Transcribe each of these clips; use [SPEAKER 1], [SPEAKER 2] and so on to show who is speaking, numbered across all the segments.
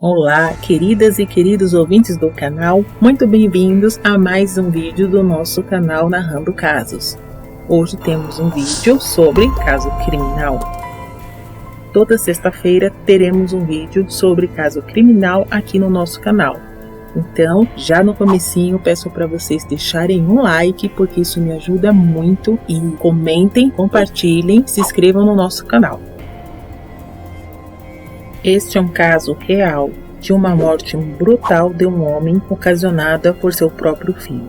[SPEAKER 1] Olá, queridas e queridos ouvintes do canal, muito bem-vindos a mais um vídeo do nosso canal Narrando Casos. Hoje temos um vídeo sobre caso criminal. Toda sexta-feira teremos um vídeo sobre caso criminal aqui no nosso canal. Então, já no comecinho, peço para vocês deixarem um like, porque isso me ajuda muito, e comentem, compartilhem, se inscrevam no nosso canal. Este é um caso real de uma morte brutal de um homem ocasionada por seu próprio filho.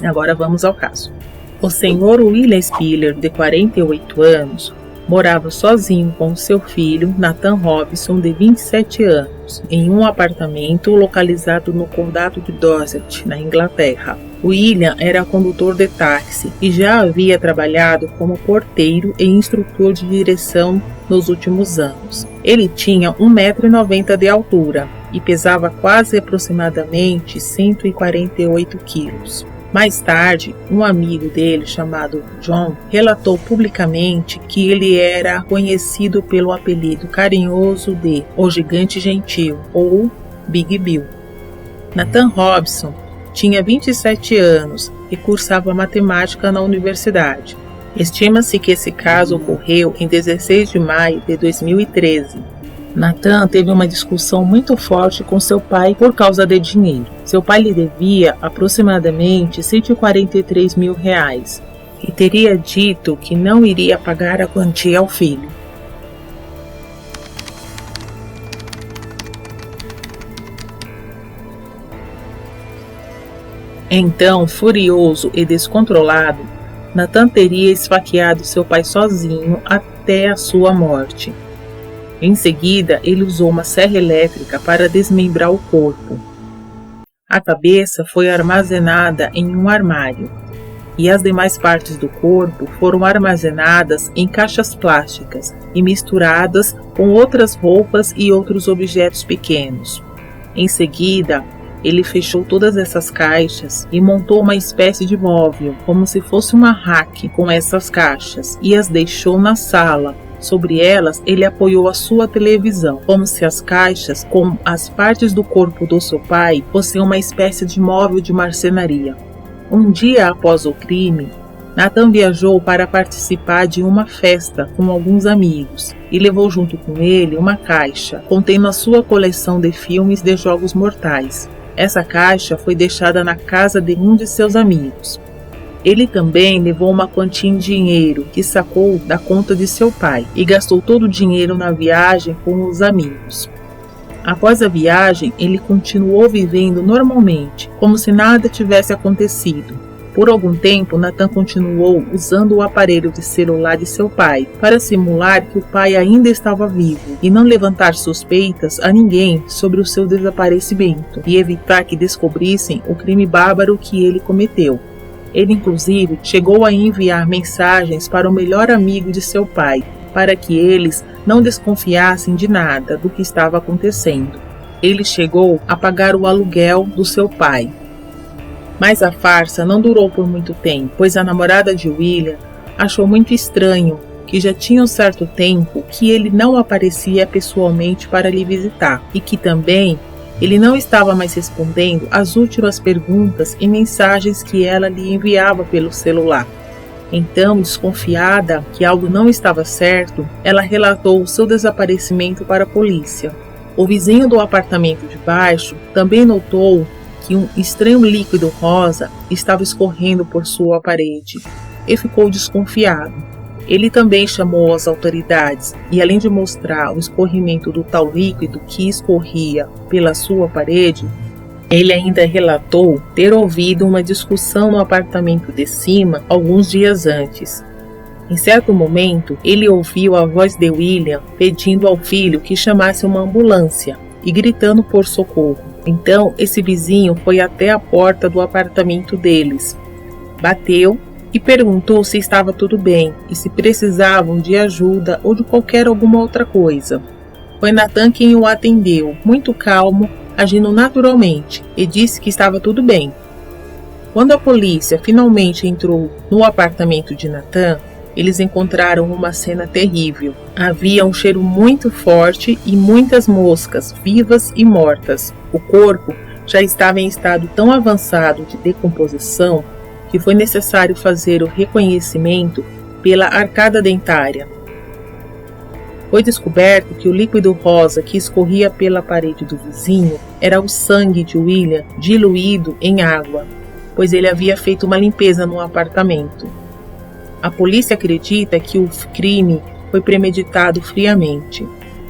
[SPEAKER 1] Agora vamos ao caso. O senhor William Spiller, de 48 anos, morava sozinho com seu filho, Nathan Robson, de 27 anos, em um apartamento localizado no condado de Dorset, na Inglaterra. William era condutor de táxi e já havia trabalhado como porteiro e instrutor de direção nos últimos anos. Ele tinha 1,90 m de altura e pesava quase aproximadamente 148 quilos. Mais tarde, um amigo dele, chamado John, relatou publicamente que ele era conhecido pelo apelido carinhoso de O Gigante Gentil, ou Big Bill. Nathan Robson tinha 27 anos e cursava matemática na universidade. Estima-se que esse caso ocorreu em 16 de maio de 2013. Nathan teve uma discussão muito forte com seu pai por causa de dinheiro. Seu pai lhe devia aproximadamente R$143 mil e teria dito que não iria pagar a quantia ao filho. Então, furioso e descontrolado, Nathan teria esfaqueado seu pai sozinho até a sua morte. Em seguida, ele usou uma serra elétrica para desmembrar o corpo. A cabeça foi armazenada em um armário, e as demais partes do corpo foram armazenadas em caixas plásticas e misturadas com outras roupas e outros objetos pequenos. Em seguida, ele fechou todas essas caixas e montou uma espécie de móvel, como se fosse uma rack com essas caixas, e as deixou na sala. Sobre elas, ele apoiou a sua televisão, como se as caixas com as partes do corpo do seu pai fossem uma espécie de móvel de marcenaria. Um dia após o crime, Nathan viajou para participar de uma festa com alguns amigos e levou junto com ele uma caixa contendo a sua coleção de filmes de jogos mortais. Essa caixa foi deixada na casa de um de seus amigos. Ele também levou uma quantia em dinheiro que sacou da conta de seu pai e gastou todo o dinheiro na viagem com os amigos. Após a viagem, ele continuou vivendo normalmente, como se nada tivesse acontecido. Por algum tempo, Nathan continuou usando o aparelho de celular de seu pai para simular que o pai ainda estava vivo e não levantar suspeitas a ninguém sobre o seu desaparecimento e evitar que descobrissem o crime bárbaro que ele cometeu. Ele, inclusive, chegou a enviar mensagens para o melhor amigo de seu pai, para que eles não desconfiassem de nada do que estava acontecendo. Ele chegou a pagar o aluguel do seu pai. Mas a farsa não durou por muito tempo, pois a namorada de William achou muito estranho que já tinha um certo tempo que ele não aparecia pessoalmente para lhe visitar e que também ele não estava mais respondendo às últimas perguntas e mensagens que ela lhe enviava pelo celular. Então, desconfiada que algo não estava certo, ela relatou o seu desaparecimento para a polícia. O vizinho do apartamento de baixo também notou que um estranho líquido rosa estava escorrendo por sua parede e ficou desconfiado. Ele também chamou as autoridades e, além de mostrar o escorrimento do tal líquido que escorria pela sua parede, ele ainda relatou ter ouvido uma discussão no apartamento de cima alguns dias antes. Em certo momento, ele ouviu a voz de William pedindo ao filho que chamasse uma ambulância e gritando por socorro. Então, esse vizinho foi até a porta do apartamento deles, bateu e perguntou se estava tudo bem e se precisavam de ajuda ou de alguma outra coisa. Foi Nathan quem o atendeu, muito calmo, agindo naturalmente, e disse que estava tudo bem. Quando a polícia finalmente entrou no apartamento de Nathan, eles encontraram uma cena terrível. Havia um cheiro muito forte e muitas moscas, vivas e mortas. O corpo já estava em estado tão avançado de decomposição que foi necessário fazer o reconhecimento pela arcada dentária. Foi descoberto que o líquido rosa que escorria pela parede do vizinho era o sangue de William diluído em água, pois ele havia feito uma limpeza no apartamento. A polícia acredita que o crime foi premeditado friamente.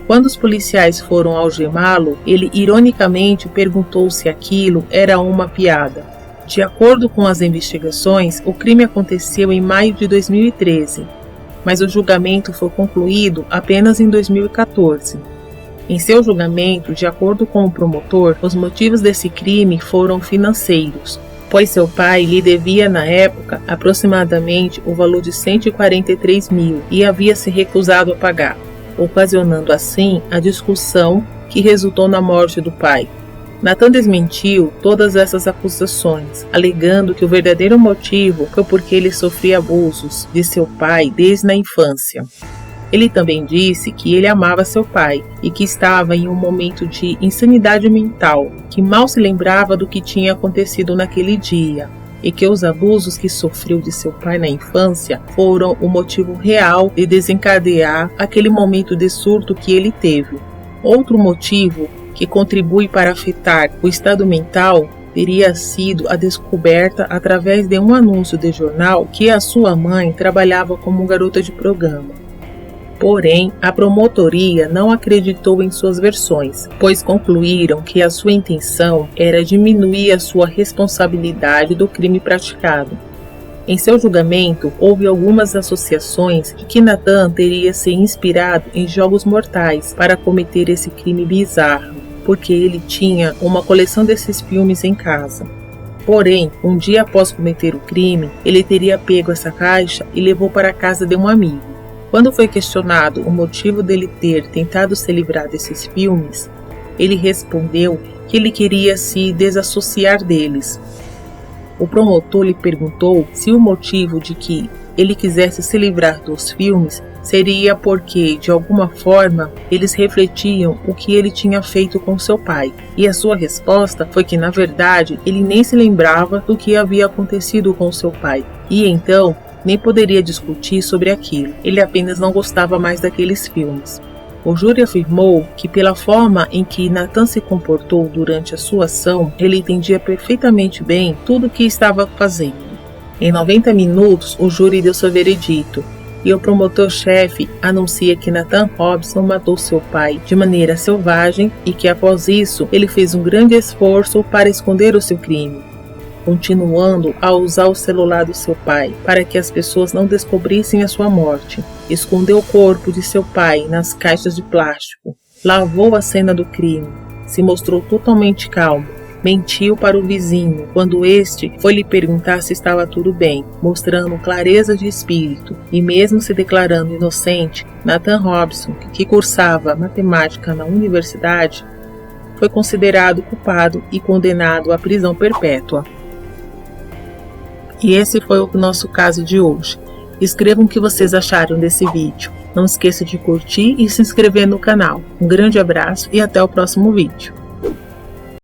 [SPEAKER 1] Quando os policiais foram algemá-lo, ele ironicamente perguntou se aquilo era uma piada. De acordo com as investigações, o crime aconteceu em maio de 2013, mas o julgamento foi concluído apenas em 2014. Em seu julgamento, de acordo com o promotor, os motivos desse crime foram financeiros, pois seu pai lhe devia na época aproximadamente o valor de 143 mil e havia se recusado a pagar, ocasionando assim a discussão que resultou na morte do pai. Nathan desmentiu todas essas acusações, alegando que o verdadeiro motivo foi porque ele sofria abusos de seu pai desde a infância. Ele também disse que ele amava seu pai e que estava em um momento de insanidade mental, que mal se lembrava do que tinha acontecido naquele dia, e que os abusos que sofreu de seu pai na infância foram o motivo real de desencadear aquele momento de surto que ele teve. Outro motivo que contribui para afetar o estado mental teria sido a descoberta através de um anúncio de jornal que a sua mãe trabalhava como garota de programa. Porém, a promotoria não acreditou em suas versões, pois concluíram que a sua intenção era diminuir a sua responsabilidade do crime praticado. Em seu julgamento, houve algumas associações de que Nathan teria se inspirado em jogos mortais para cometer esse crime bizarro, porque ele tinha uma coleção desses filmes em casa. Porém, um dia após cometer o crime, ele teria pego essa caixa e levou para a casa de um amigo. Quando foi questionado o motivo dele ter tentado se livrar desses filmes, ele respondeu que ele queria se desassociar deles. O promotor lhe perguntou se o motivo de que ele quisesse se livrar dos filmes seria porque, de alguma forma, eles refletiam o que ele tinha feito com seu pai. E a sua resposta foi que, na verdade, ele nem se lembrava do que havia acontecido com seu pai. E então, nem poderia discutir sobre aquilo. Ele apenas não gostava mais daqueles filmes. O júri afirmou que, pela forma em que Nathan se comportou durante a sua ação, ele entendia perfeitamente bem tudo o que estava fazendo. Em 90 minutos, o júri deu seu veredito, e o promotor-chefe anuncia que Nathan Robson matou seu pai de maneira selvagem e que, após isso, ele fez um grande esforço para esconder o seu crime, continuando a usar o celular do seu pai para que as pessoas não descobrissem a sua morte. Escondeu o corpo de seu pai nas caixas de plástico, lavou a cena do crime, se mostrou totalmente calmo, mentiu para o vizinho quando este foi lhe perguntar se estava tudo bem, mostrando clareza de espírito, e mesmo se declarando inocente, Nathan Robson, que cursava matemática na universidade, foi considerado culpado e condenado à prisão perpétua. E esse foi o nosso caso de hoje. Escrevam o que vocês acharam desse vídeo. Não esqueça de curtir e se inscrever no canal. Um grande abraço e até o próximo vídeo.